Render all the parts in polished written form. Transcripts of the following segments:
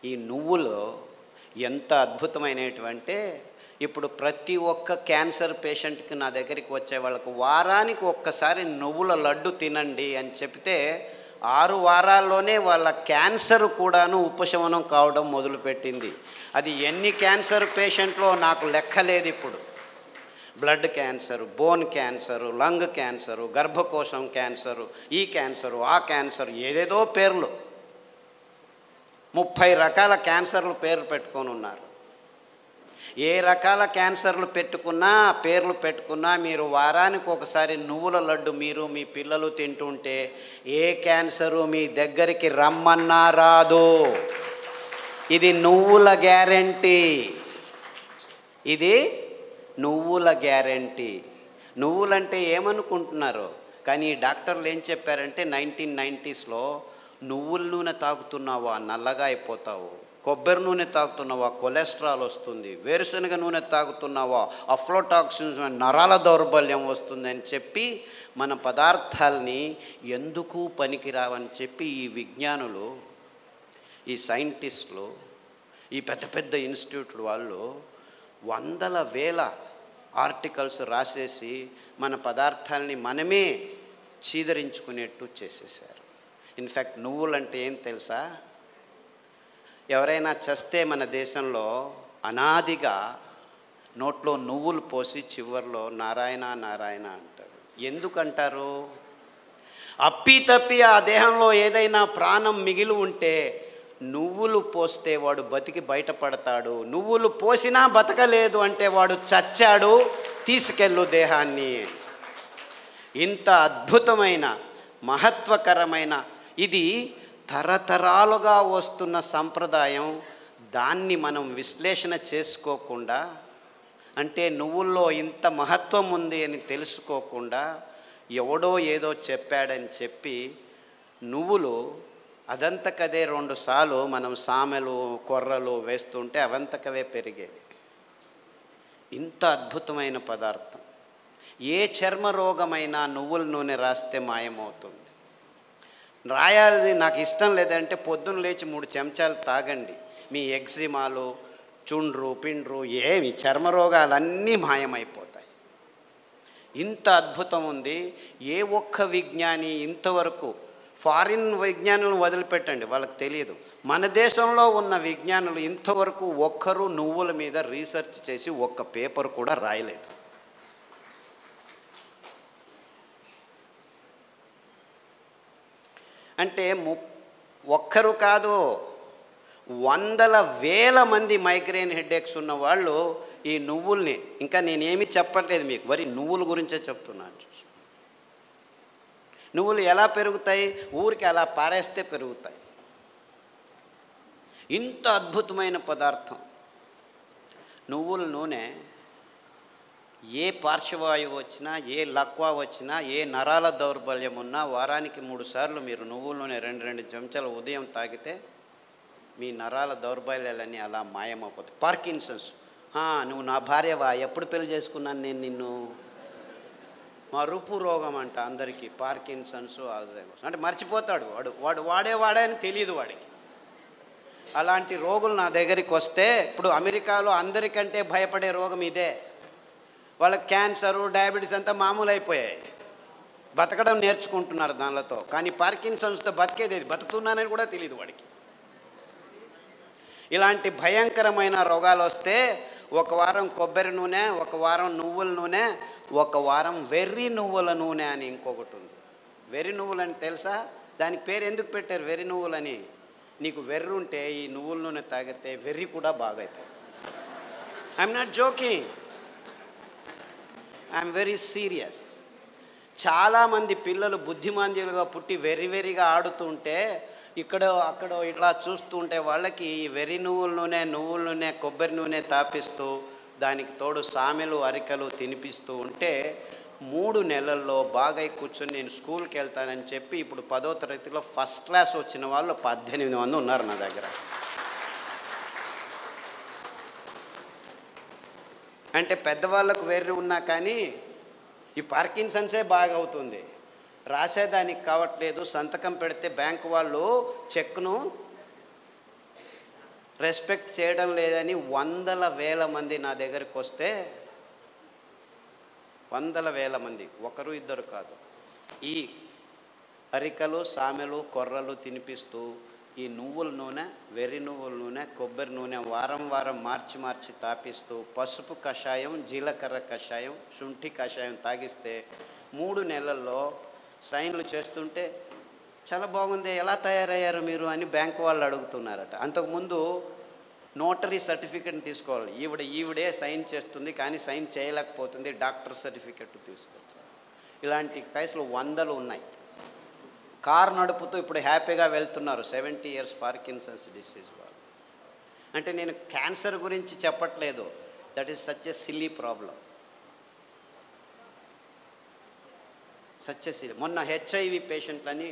ఈ నువ్వులు ఎంత అద్భుతమైనటువంటి, ఇప్పుడు ప్రతి ఒక్క క్యాన్సర్ పేషెంట్కి నా దగ్గరికి వచ్చే వాళ్ళకు వారానికి ఒక్కసారి నువ్వుల లడ్డు తినండి అని చెప్తే 6 వారాల్లోనే వాళ్ళ క్యాన్సర్ కూడాను ఉపశమనం కావడం మొదలుపెట్టింది. అది ఎన్ని క్యాన్సర్ పేషెంట్లో నాకు లెక్కలేదు. ఇప్పుడు blood cancer, bone cancer, lung cancer, గర్భకోశం క్యాన్సరు, ఈ క్యాన్సరు, ఆ క్యాన్సరు, ఏదేదో పేర్లు 30 రకాల క్యాన్సర్లు పేర్లు పెట్టుకొని ఉన్నారు. ఏ రకాల క్యాన్సర్లు పెట్టుకున్నా, పేర్లు పెట్టుకున్నా, మీరు వారానికి ఒకసారి నువ్వుల లడ్డు మీరు మీ పిల్లలు తింటుంటే ఏ క్యాన్సరు మీ దగ్గరికి రమ్మన్నా రాదు. ఇది నువ్వుల గ్యారెంటీ. ఇది నువ్వుల గ్యారెంటీ. నువ్వులంటే ఏమనుకుంటున్నారు? కానీ డాక్టర్లు ఏం చెప్పారంటే 1990స్లో నువ్వుల నూనె తాగుతున్నావా నల్లగా అయిపోతావు, కొబ్బరి నూనె తాగుతున్నావా కొలెస్ట్రాల్ వస్తుంది, వేరుశనగ నూనె తాగుతున్నావా అఫ్లోటాక్సిన్స్ నరాల దౌర్బల్యం వస్తుంది అని చెప్పి మన పదార్థాలని ఎందుకు పనికిరావని చెప్పి ఈ విజ్ఞానులు, ఈ సైంటిస్టులు, ఈ పెద్ద పెద్ద ఇన్స్టిట్యూట్లు వాళ్ళు వందల వేల ఆర్టికల్స్ రాసేసి మన పదార్థాలని మనమే చీదరించుకునేట్టు చేసేసారు. ఇన్ఫ్యాక్ట్ నువ్వులంటే ఏం తెలుసా? ఎవరైనా చస్తే మన దేశంలో అనాదిగా నోట్లో నువ్వులు పోసి చివర్లో నారాయణ నారాయణ అంటారు. ఎందుకంటారు? అప్పి ఆ దేహంలో ఏదైనా ప్రాణం మిగిలి ఉంటే నువ్వులు పోస్తే వాడు బతికి బయటపడతాడు, నువ్వులు పోసినా బతకలేదు అంటే వాడు చచ్చాడు, తీసుకెళ్ళు దేహాన్ని. ఇంత అద్భుతమైన మహత్వకరమైన ఇది తరతరాలుగా వస్తున్న సంప్రదాయం. దాన్ని మనం విశ్లేషణ చేసుకోకుండా, అంటే నువ్వుల్లో ఇంత మహత్వం ఉంది అని తెలుసుకోకుండా ఎవడో ఏదో చెప్పాడని చెప్పి నువ్వులు అదంతకదే 2 సార్లు మనం సామెలు కొర్రలు వేస్తుంటే అవంతకవే పెరిగేవి. ఇంత అద్భుతమైన పదార్థం. ఏ చర్మ రోగమైనా నువ్వుల నూనె రాస్తే మాయమవుతుంది. రాయాలని నాకు ఇష్టం లేదంటే పొద్దున్న లేచి 3 చెంచాలు తాగండి, మీ ఎగ్జిమాలు, చుండ్రు, పిండ్రు, ఏమి చర్మ రోగాలన్నీ మాయమైపోతాయి. ఇంత అద్భుతం ఉంది. ఏ ఒక్క విజ్ఞాని ఇంతవరకు, ఫారిన్ విజ్ఞానులను వదిలిపెట్టండి, వాళ్ళకి తెలియదు, మన దేశంలో ఉన్న విజ్ఞానులు ఇంతవరకు ఒక్కరు నువ్వుల మీద రీసెర్చ్ చేసి ఒక్క పేపర్ కూడా రాయలేదు. అంటే ఒక్కరు కాదు, వందల వేల మంది మైగ్రేన్ హెడేక్స్ ఉన్న వాళ్ళు ఈ నువ్వుల్ని, ఇంకా నేనేమి చెప్పట్లేదు మీకు, మరి నువ్వుల గురించే చెప్తున్నాను. నువ్వులు ఎలా పెరుగుతాయి? ఊరికి అలా పారేస్తే పెరుగుతాయి. ఇంత అద్భుతమైన పదార్థం నువ్వుల నూనె. ఏ పార్శ్వవాయువు వచ్చినా, ఏ లక్వా వచ్చినా, ఏ నరాల దౌర్బల్యం ఉన్నా వారానికి 3 సార్లు మీరు నువ్వుల నూనె 2 చెంచాలు ఉదయం తాగితే మీ నరాల దౌర్బల్యాలన్నీ అలా మాయమైపోతాయి. పార్కిన్సన్స్, నువ్వు నా భార్యవా, ఎప్పుడు పెళ్లి చేసుకున్నాను నేను నిన్ను, మరుపు రోగం అంట అందరికీ, పార్కిన్సన్స్, ఆల్జైమర్స్ అంటే మర్చిపోతాడు వాడు వాడే అని తెలియదు వాడికి. అలాంటి రోగులు నా దగ్గరికి వస్తే, ఇప్పుడు అమెరికాలో అందరికంటే భయపడే రోగం ఇదే. వాళ్ళకి క్యాన్సరు, డయాబెటీస్ అంతా మామూలు అయిపోయాయి, బతకడం నేర్చుకుంటున్నారు దానితో. కానీ పార్కిన్సన్స్తో బతికేది, బతుకుతున్నానని కూడా తెలియదు వాడికి. ఇలాంటి భయంకరమైన రోగాలు వస్తే 1 వారం కొబ్బరి నూనె, 1 వారం నువ్వుల నూనె, 1 వారం వెర్రి నువ్వుల నూనె అని ఇంకొకటి ఉంది. వెర్రి నువ్వులని తెలుసా? దానికి పేరు ఎందుకు పెట్టారు వెర్రి నువ్వులని? నీకు వెర్రి ఉంటే ఈ నువ్వుల నూనె తాగితే వెర్రి కూడా బాగా అయిపోతుంది. I'm not joking, I'm very serious. చాలామంది పిల్లలు బుద్ధిమాంద్యులుగా పుట్టి వెర్రిగా ఆడుతుంటే అక్కడ ఇట్లా చూస్తూ ఉంటే వాళ్ళకి ఈ వెర్రి నువ్వుల నూనె, కొబ్బరి నూనె తాపిస్తూ దానికి తోడు సామెలు అరికలు తినిపిస్తూ ఉంటే 3 నెలల్లో బాగా కూర్చొని నేను స్కూల్కి వెళ్తానని చెప్పి ఇప్పుడు 10వ తరగతిలో ఫస్ట్ క్లాస్ వచ్చిన వాళ్ళు 18 మంది ఉన్నారు నా దగ్గర. అంటే పెద్దవాళ్ళకు వెర్రి ఉన్నా కానీ ఈ పార్కిన్సన్సే బాగా అవుతుంది. రాసేదానికి కావట్లేదు, సంతకం పెడితే బ్యాంకు వాళ్ళు చెక్ను రెస్పెక్ట్ చేయడం లేదని వందల వేల మంది నా దగ్గరికి వస్తే, వందల వేల మంది, ఒకరు ఇద్దరు కాదు, ఈ అరికలు సామెలు కొర్రలు తినిపిస్తూ ఈ నువ్వుల నూనె, వెర్రి నువ్వుల నూనె, కొబ్బరి నూనె వారం వారం మార్చి మార్చి తాపిస్తూ పసుపు కషాయం, జీలకర్ర కషాయం, శుంఠి కషాయం తాగిస్తే 3 నెలల్లో సైన్లు చేస్తుంటే చాలా బాగుంది, ఎలా తయారయ్యారు మీరు అని బ్యాంకు వాళ్ళు అడుగుతున్నారట. అంతకుముందు నోటరీ సర్టిఫికెట్ని తీసుకోవాలి, ఈవిడే సైన్ చేస్తుంది కానీ సైన్ చేయలేకపోతుంది, డాక్టర్ సర్టిఫికెట్ తీసుకోవచ్చు. ఇలాంటి కేసులు వందలు ఉన్నాయి. కారు నడుపుతూ ఇప్పుడు హ్యాపీగా వెళ్తున్నారు 70 years పార్కిన్సన్స్ డిసీజ్ వాళ్ళు. అంటే నేను క్యాన్సర్ గురించి చెప్పట్లేదు, that is such a silly problem, such a silly. మొన్న HIV పేషెంట్లని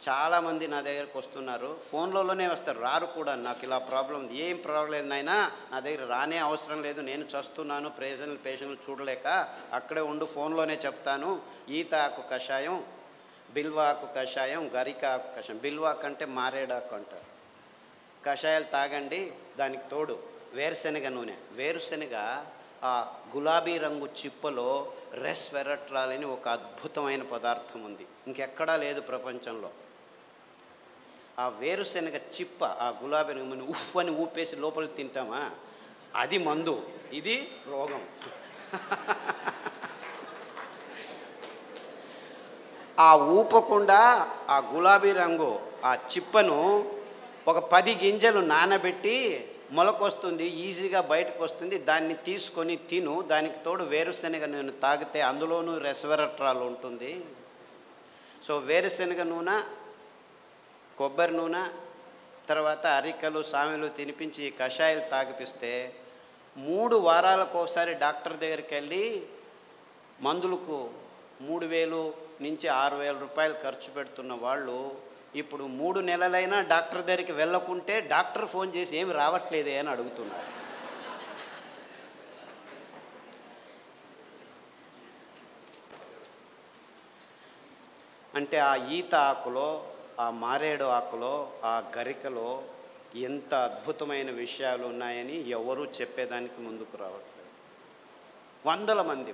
చాలామంది నా దగ్గరకు వస్తున్నారు, ఫోన్లలోనే వస్తారు, రారు కూడా. నాకు ఇలా ప్రాబ్లం, ఏం ప్రాబ్లం లేదైనా నా దగ్గర రానే అవసరం లేదు, నేను చస్తున్నాను, పేషెంట్లు చూడలేక అక్కడే ఉండు, ఫోన్లోనే చెప్తాను. ఈత ఆకు కషాయం, బిల్వాకు కషాయం, గరిక ఆకు కషాయం, బిల్వాకు అంటే మారేడాకు అంటారు, కషాయాలు తాగండి. దానికి తోడు వేరుశెనగ నూనె. వేరుశెనగ ఆ గులాబీ రంగు చిప్పలో రెస్వెరట్రాల్ అని ఒక అద్భుతమైన పదార్థం ఉంది, ఇంకెక్కడా లేదు ప్రపంచంలో. ఆ వేరుశెనగ చిప్ప, ఆ గులాబీ రంగు ఉఫ్ అని ఊపేసి లోపలికి తింటామా, అది మందు, ఇది రోగం. ఆ ఊపకుండా ఆ గులాబీ రంగు ఆ చిప్పను ఒక 10 గింజలు నానబెట్టి మొలకొస్తుంది, ఈజీగా బయటకు వస్తుంది, దాన్ని తీసుకొని తిను. దానికి తోడు వేరుశెనగ నూనె తాగితే అందులోనూ రెస్వెరట్రాల్ ఉంటుంది. సో వేరుశెనగ నూనె, కొబ్బరి నూనె, తర్వాత అరికలు సామెలు తినిపించి కషాయాలు తాగిపిస్తే 3 వారాలకు ఒకసారి డాక్టర్ దగ్గరికి వెళ్ళి మందులకు 3,000 నుంచి 6,000 రూపాయలు ఖర్చు పెడుతున్న వాళ్ళు ఇప్పుడు 3 నెలలైనా డాక్టర్ దగ్గరికి వెళ్ళకుంటే డాక్టర్ ఫోన్ చేసి ఏమి రావట్లేదే అని అడుగుతున్నారు. అంటే ఆ ఈత ఆకులో, ఆ మారేడు ఆకులో, ఆ గరికలో ఎంత అద్భుతమైన విషయాలు ఉన్నాయని ఎవరూ చెప్పేదానికి ముందుకు రావట్లేదు. వందల మంది.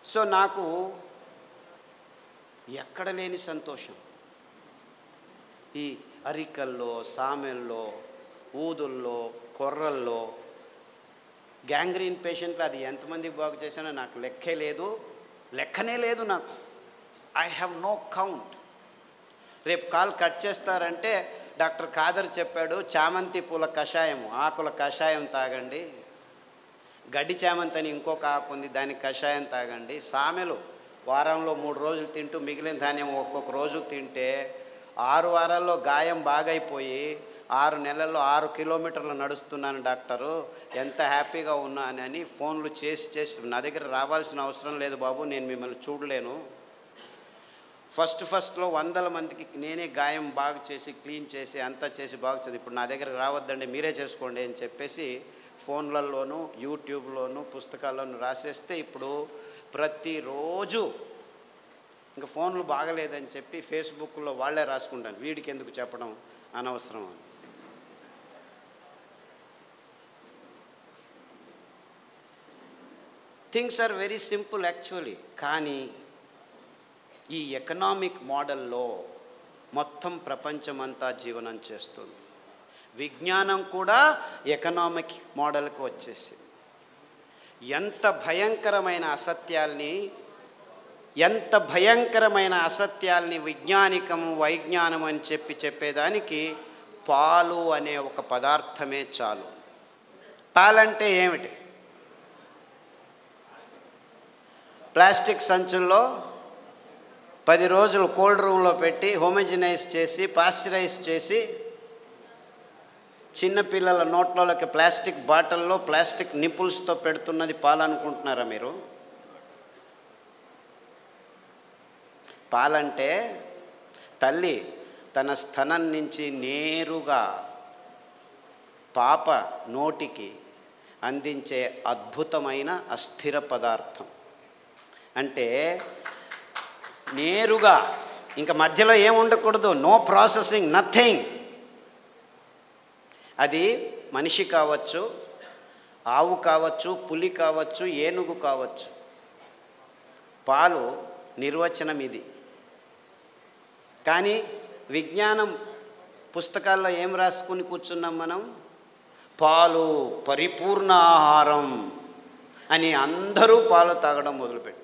సో నాకు ఎక్కడ లేని సంతోషం. ఈ అరికల్లో, సామెల్లో, ఊదుల్లో, కొర్రల్లో గ్యాంగ్రీన్ పేషెంట్లు అది ఎంతమందికి బాగు చేశానో నాకు లెక్కనే లేదు నాకు. I have no count. రేపు కాల్ కట్ చేస్తారంటే డాక్టర్ ఖాదర్ చెప్పాడు, చామంతి పూల కషాయం, ఆకుల కషాయం తాగండి, గడ్డి చామంతి అని ఇంకొక ఆకు ఉంది, దానికి కషాయం తాగండి, సామెలు వారంలో 3 రోజులు తింటూ మిగిలిన ధాన్యం ఒక్కొక్క రోజు తింటే 6 వారాల్లో గాయం బాగైపోయి 6 నెలల్లో 6 కిలోమీటర్లు నడుస్తున్నాను డాక్టరు, ఎంత హ్యాపీగా ఉన్నానని ఫోన్లు చేసి నా దగ్గర రావాల్సిన అవసరం లేదు బాబు, నేను మిమ్మల్ని చూడలేను. ఫస్ట్లో 100 మందికి నేనే గాయం బాగు చేసి క్లీన్ చేసి అంతా చేసి బాగు చేసి, ఇప్పుడు నా దగ్గర రావద్దండి మీరే చేసుకోండి అని చెప్పేసి ఫోన్లలోనూ యూట్యూబ్లోనూ పుస్తకాల్లోనూ రాసేస్తే ఇప్పుడు ప్రతిరోజు ఇంకా ఫోన్లు బాగలేదని చెప్పి ఫేస్బుక్లో వాళ్ళే రాసుకుంటాను, వీడికి ఎందుకు చెప్పడం అనవసరం అని. Things are very simple actually. కానీ ఈ ఎకనామిక్ మోడల్లో మొత్తం ప్రపంచమంతా జీవనం చేస్తుంది. విజ్ఞానం కూడా ఎకనామిక్ మోడల్కి వచ్చేసింది. ఎంత భయంకరమైన అసత్యాల్ని వైజ్ఞానం అని చెప్పేదానికి పాలు అనే ఒక పదార్థమే చాలు. పాలంటే ఏమిటి? ప్లాస్టిక్ సంచుల్లో 10 రోజులు కోల్డ్ రూమ్లో పెట్టి హోమోజినైజ్ చేసి పాస్చరైజ్ చేసి చిన్నపిల్లల నోట్లలోకి ప్లాస్టిక్ బాటిల్లో ప్లాస్టిక్ నిపుల్స్తో పెడుతున్నది పాలనుకుంటున్నారా మీరు? పాలంటే తల్లి తన స్తనం నుంచి నేరుగా పాప నోటికి అందించే అద్భుతమైన అస్థిర పదార్థం. అంటే నేరుగా ఇంకా మధ్యలో ఏం ఉండకూడదు, నో ప్రాసెసింగ్, నథింగ్. అది మనిషి కావచ్చు, ఆవు కావచ్చు, పులి కావచ్చు, ఏనుగు కావచ్చు. పాలు నిర్వచనం ఇది. కానీ విజ్ఞానం పుస్తకాల్లో ఏం రాసుకుని కూర్చున్నాం మనం? పాలు పరిపూర్ణ ఆహారం అని అందరూ పాలు తాగడం మొదలుపెట్టారు.